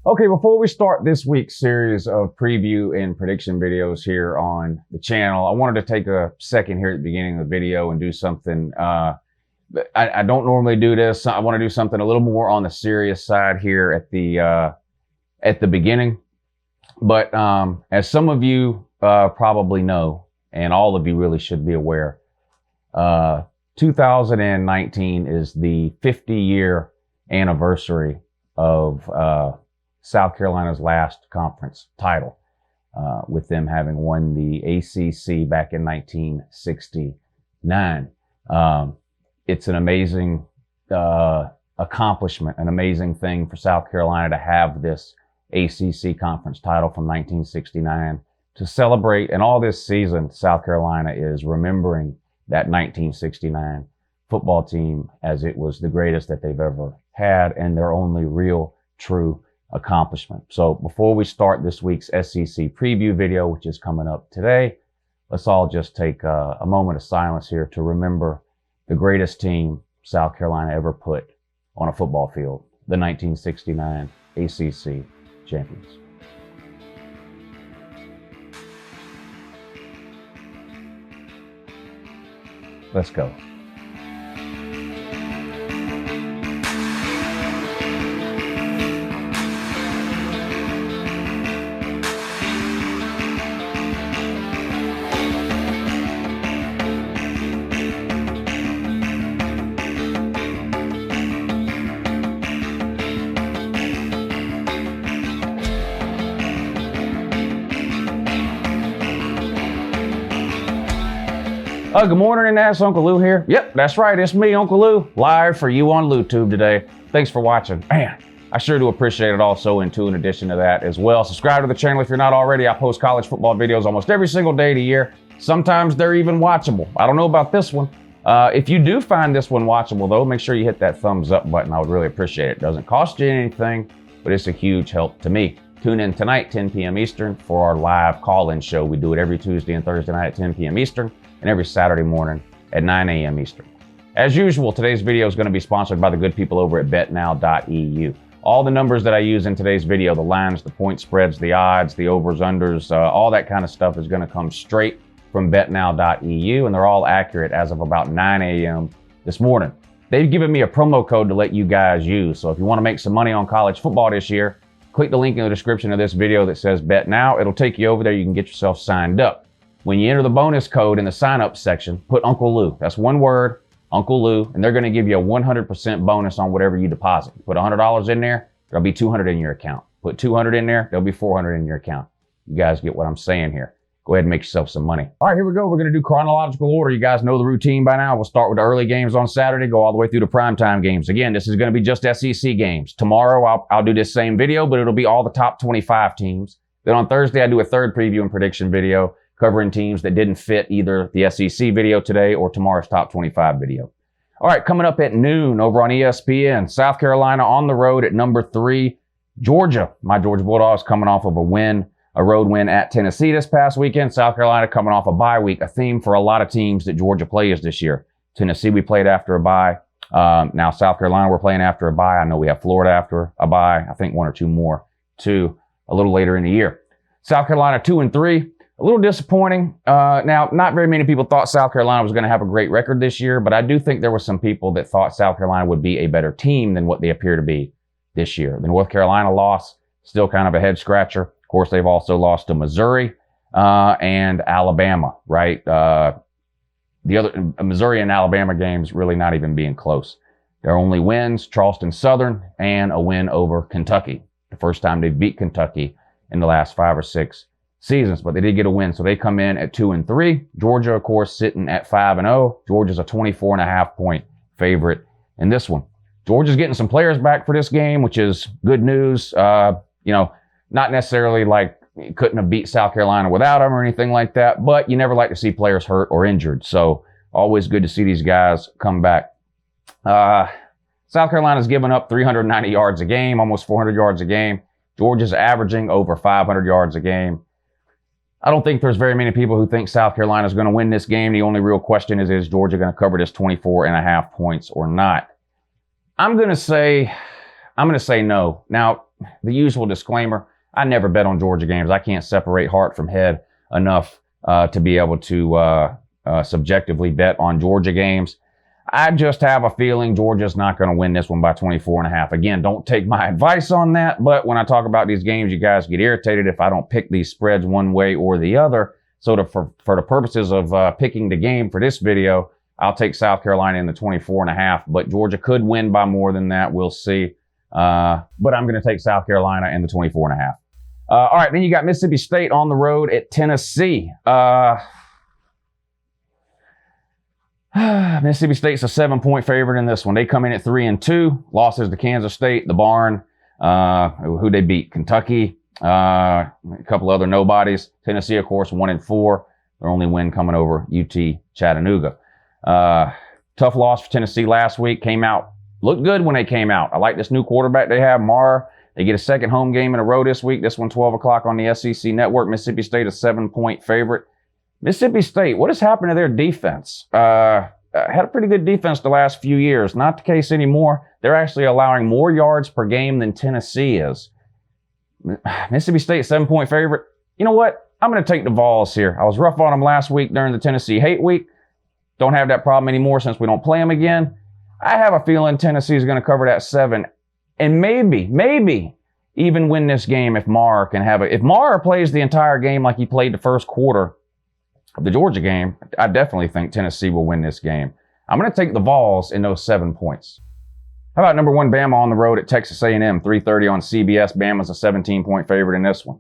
Okay, before we start this week's series of preview and prediction videos here on the channel, I wanted to take a second here at the beginning of the video and do something. I don't normally do this. I want to do something a little more on the serious side here at the beginning. But as some of you probably know, and all of you really should be aware, 2019 is the 50-year anniversary of South Carolina's last conference title, with them having won the ACC back in 1969. It's an amazing accomplishment, an amazing thing for South Carolina to have this ACC conference title from 1969 to celebrate. And all this season, South Carolina is remembering that 1969 football team as it was the greatest that they've ever had and their only real, true accomplishment. So before we start this week's SEC preview video, which is coming up today, let's all just take a moment of silence here to remember the greatest team South Carolina ever put on a football field, the 1969 ACC champions. Let's go. Good morning, and that's Uncle Lou here. Yep, that's right, it's me, Uncle Lou, live for you on LouTube today. Thanks for watching. Man, I sure do appreciate it also, and in addition to that as well, subscribe to the channel if you're not already. I post college football videos almost every single day of the year. Sometimes they're even watchable. I don't know about this one. If you do find this one watchable though, make sure you hit that thumbs up button. I would really appreciate it. It doesn't cost you anything, but it's a huge help to me. Tune in tonight, 10 p.m. Eastern, for our live call-in show. We do it every Tuesday and Thursday night at 10 p.m. Eastern. And every Saturday morning at 9 a.m. Eastern. As usual, today's video is going to be sponsored by the good people over at betnow.eu. All the numbers that I use in today's video, the lines, the point spreads, the odds, the overs, unders, all that kind of stuff is going to come straight from betnow.eu, and they're all accurate as of about 9 a.m. this morning. They've given me a promo code to let you guys use, so if you want to make some money on college football this year, click the link in the description of this video that says Bet Now. It'll take you over there. You can get yourself signed up. When you enter the bonus code in the sign-up section, put Uncle Lou. That's one word, Uncle Lou, and they're going to give you a 100% bonus on whatever you deposit. Put $100 in there, there'll be $200 in your account. Put $200 in there, there'll be $400 in your account. You guys get what I'm saying here. Go ahead and make yourself some money. All right, here we go. We're going to do chronological order. You guys know the routine by now. We'll start with the early games on Saturday, go all the way through to primetime games. Again, this is going to be just SEC games. Tomorrow, I'll do this same video, but it'll be all the top 25 teams. Then on Thursday, I do a third preview and prediction video, covering teams that didn't fit either the SEC video today or tomorrow's top 25 video. All right, coming up at noon over on ESPN, South Carolina on the road at number 3, Georgia. My Georgia Bulldogs coming off of a road win at Tennessee this past weekend. South Carolina coming off a bye week, a theme for a lot of teams that Georgia plays this year. Tennessee, we played after a bye. Now South Carolina, we're playing after a bye. I know we have Florida after a bye. I think one or two more, too, a little later in the year. South Carolina 2-3. A little disappointing. Now, not very many people thought South Carolina was going to have a great record this year, but I do think there were some people that thought South Carolina would be a better team than what they appear to be this year. The North Carolina loss, still kind of a head scratcher. Of course, they've also lost to Missouri and Alabama, right? The other Missouri and Alabama games really not even being close. Their only wins, Charleston Southern and a win over Kentucky. The first time they beat Kentucky in the last 5 or 6 seasons, but they did get a win. So they come in at 2-3. Georgia, of course, sitting at 5-0. Georgia's a 24.5 point favorite in this one. Georgia's getting some players back for this game, which is good news. Not necessarily like you couldn't have beat South Carolina without them or anything like that, but you never like to see players hurt or injured. So always good to see these guys come back. South Carolina's given up 390 yards a game, almost 400 yards a game. Georgia's averaging over 500 yards a game. I don't think there's very many people who think South Carolina is going to win this game. The only real question is Georgia going to cover this 24.5 points or not? I'm going to say no. Now, the usual disclaimer, I never bet on Georgia games. I can't separate heart from head enough to be able to subjectively bet on Georgia games. I just have a feeling Georgia's not going to win this one by 24.5. Again, don't take my advice on that, but when I talk about these games, you guys get irritated if I don't pick these spreads one way or the other. So for the purposes of picking the game for this video, I'll take South Carolina in the 24.5, but Georgia could win by more than that. We'll see. But I'm going to take South Carolina in the 24.5. All right, then you got Mississippi State on the road at Tennessee. Mississippi State's a 7-point favorite in this one. They come in at 3-2. Losses to Kansas State, the barn, who they beat, Kentucky, a couple other nobodies. Tennessee, of course, 1-4. Their only win coming over UT Chattanooga. Tough loss for Tennessee last week. Looked good when they came out. I like this new quarterback they have, Mara. They get a second home game in a row this week. This one 12 o'clock on the SEC Network. Mississippi State a 7-point favorite. Mississippi State, what has happened to their defense? Had a pretty good defense the last few years. Not the case anymore. They're actually allowing more yards per game than Tennessee is. Mississippi State, 7-point favorite. You know what? I'm going to take the Vols here. I was rough on them last week during the Tennessee hate week. Don't have that problem anymore since we don't play them again. I have a feeling Tennessee is going to cover that 7 and maybe even win this game if Mara can have it. If Mara plays the entire game like he played the first quarter of the Georgia game, I definitely think Tennessee will win this game. I'm going to take the Vols in those 7 points. How about number 1 Bama on the road at Texas A&M, 3:30 on CBS. Bama's a 17-point favorite in this one.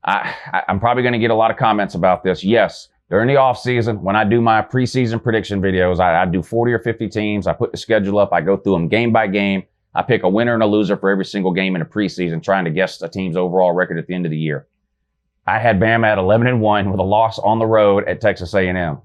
I'm probably going to get a lot of comments about this. Yes, during the offseason, when I do my preseason prediction videos, I do 40 or 50 teams. I put the schedule up. I go through them game by game. I pick a winner and a loser for every single game in the preseason, trying to guess a team's overall record at the end of the year. I had Bama at 11-1 with a loss on the road at Texas A&M.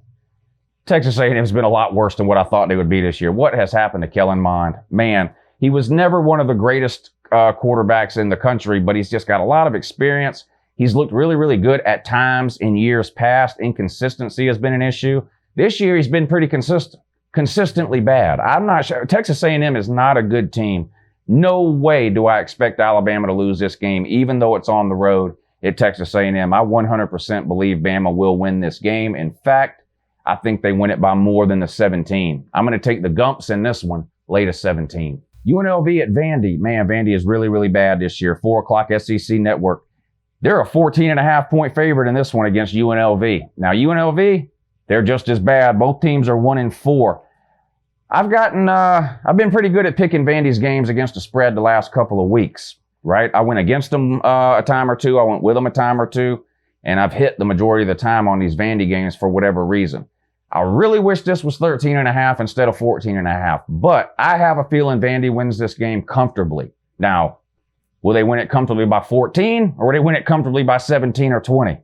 Texas A&M has been a lot worse than what I thought they would be this year. What has happened to Kellen Mond? Man, he was never one of the greatest quarterbacks in the country, but he's just got a lot of experience. He's looked really, really good at times in years past. Inconsistency has been an issue. This year, he's been pretty consistently bad. I'm not sure. Texas A&M is not a good team. No way do I expect Alabama to lose this game, even though it's on the road at Texas A&M. I 100% believe Bama will win this game. In fact, I think they win it by more than the 17. I'm going to take the Gumps in this one, late as 17. UNLV at Vandy. Man, Vandy is really, really bad this year. 4 o'clock SEC Network. They're a 14.5-point favorite in this one against UNLV. Now, UNLV, they're just as bad. Both teams are 1-4. I've been pretty good at picking Vandy's games against the spread the last couple of weeks, right? I went against them a time or two. I went with them a time or two, and I've hit the majority of the time on these Vandy games for whatever reason. I really wish this was 13.5 instead of 14.5, but I have a feeling Vandy wins this game comfortably. Now, will they win it comfortably by 14, or will they win it comfortably by 17 or 20?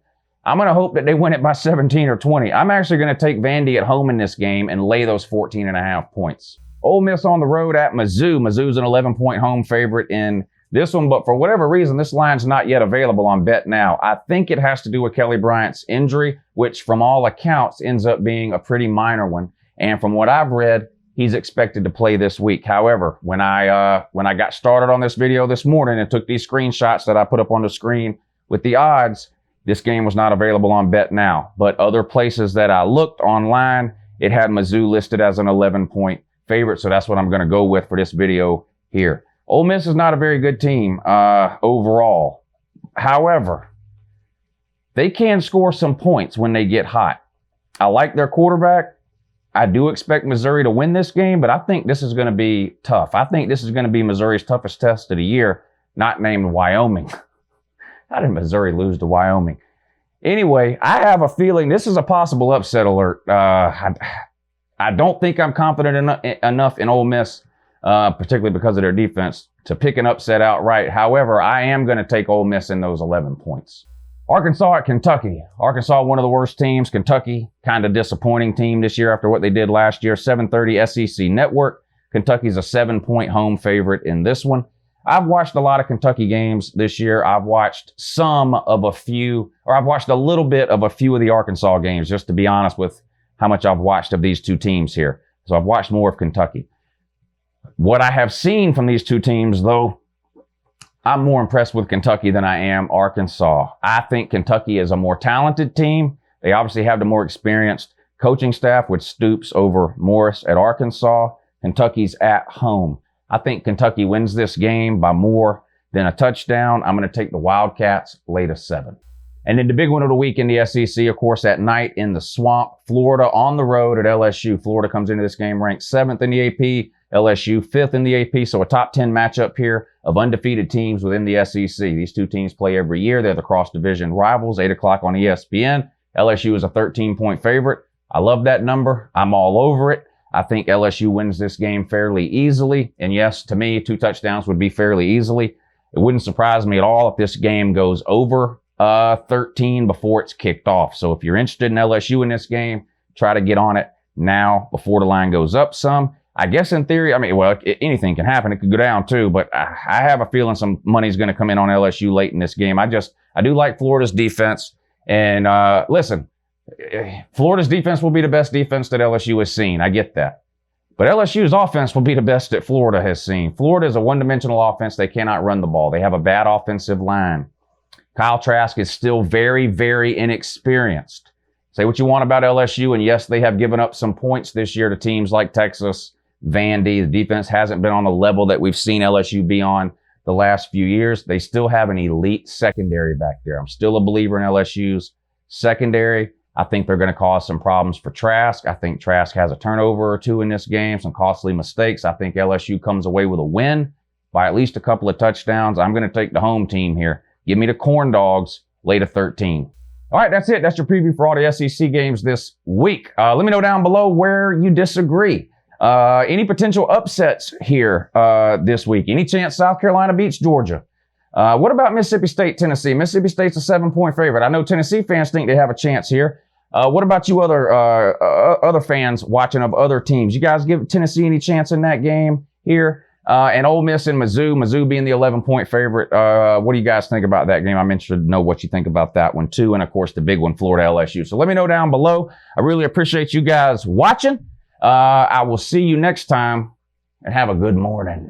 I'm going to hope that they win it by 17 or 20. I'm actually going to take Vandy at home in this game and lay those 14.5 points. Ole Miss on the road at Mizzou. Mizzou's an 11-point home favorite in this one, but for whatever reason, this line's not yet available on Bet Now. I think it has to do with Kelly Bryant's injury, which from all accounts ends up being a pretty minor one. And from what I've read, he's expected to play this week. However, when I got started on this video this morning and took these screenshots that I put up on the screen with the odds, this game was not available on Bet Now. But other places that I looked online, it had Mizzou listed as an 11-point favorite. So that's what I'm going to go with for this video here. Ole Miss is not a very good team overall. However, they can score some points when they get hot. I like their quarterback. I do expect Missouri to win this game, but I think this is going to be tough. I think this is going to be Missouri's toughest test of the year, not named Wyoming. How did Missouri lose to Wyoming? Anyway, I have a feeling this is a possible upset alert. I don't think I'm confident enough in Ole Miss, particularly because of their defense, to pick an upset outright. However, I am going to take Ole Miss in those 11 points. Arkansas at Kentucky. Arkansas, one of the worst teams. Kentucky, kind of disappointing team this year after what they did last year. 7:30 SEC Network. Kentucky's a 7-point home favorite in this one. I've watched a lot of Kentucky games this year. I've watched I've watched a little bit of a few of the Arkansas games, just to be honest with how much I've watched of these two teams here. So I've watched more of Kentucky. What I have seen from these two teams, though, I'm more impressed with Kentucky than I am Arkansas. I think Kentucky is a more talented team. They obviously have the more experienced coaching staff with Stoops over Morris at Arkansas. Kentucky's at home. I think Kentucky wins this game by more than a touchdown. I'm going to take the Wildcats late of 7. And then the big one of the week in the SEC, of course, at night in the Swamp, Florida on the road at LSU. Florida comes into this game ranked 7th in the AP, LSU 5th in the AP. So a top 10 matchup here of undefeated teams within the SEC. These two teams play every year. They're the cross-division rivals, 8 o'clock on ESPN. LSU is a 13-point favorite. I love that number. I'm all over it. I think LSU wins this game fairly easily. And yes, to me, 2 touchdowns would be fairly easily. It wouldn't surprise me at all if this game goes over 13 before it's kicked off. So if you're interested in LSU in this game, try to get on it now before the line goes up some. I guess in theory, anything can happen. It could go down too, but I have a feeling some money's going to come in on LSU late in this game. I do like Florida's defense. And listen, Florida's defense will be the best defense that LSU has seen. I get that. But LSU's offense will be the best that Florida has seen. Florida is a one-dimensional offense. They cannot run the ball. They have a bad offensive line. Kyle Trask is still very, very inexperienced. Say what you want about LSU, and yes, they have given up some points this year to teams like Texas, Vandy. The defense hasn't been on the level that we've seen LSU be on the last few years. They still have an elite secondary back there. I'm still a believer in LSU's secondary. I think they're going to cause some problems for Trask. I think Trask has a turnover or 2 in this game, some costly mistakes. I think LSU comes away with a win by at least a couple of touchdowns. I'm going to take the home team here. Give me the Corn Dogs, late of 13. All right, that's it. That's your preview for all the SEC games this week. Let me know down below where you disagree. Any potential upsets here this week? Any chance South Carolina beats Georgia? What about Mississippi State, Tennessee? Mississippi State's a 7-point favorite. I know Tennessee fans think they have a chance here. What about you other fans watching of other teams? You guys give Tennessee any chance in that game here? And Ole Miss and Mizzou being the 11-point favorite. What do you guys think about that game? I'm interested to know what you think about that one too. And of course, the big one, Florida LSU. So let me know down below. I really appreciate you guys watching. I will see you next time, and have a good morning.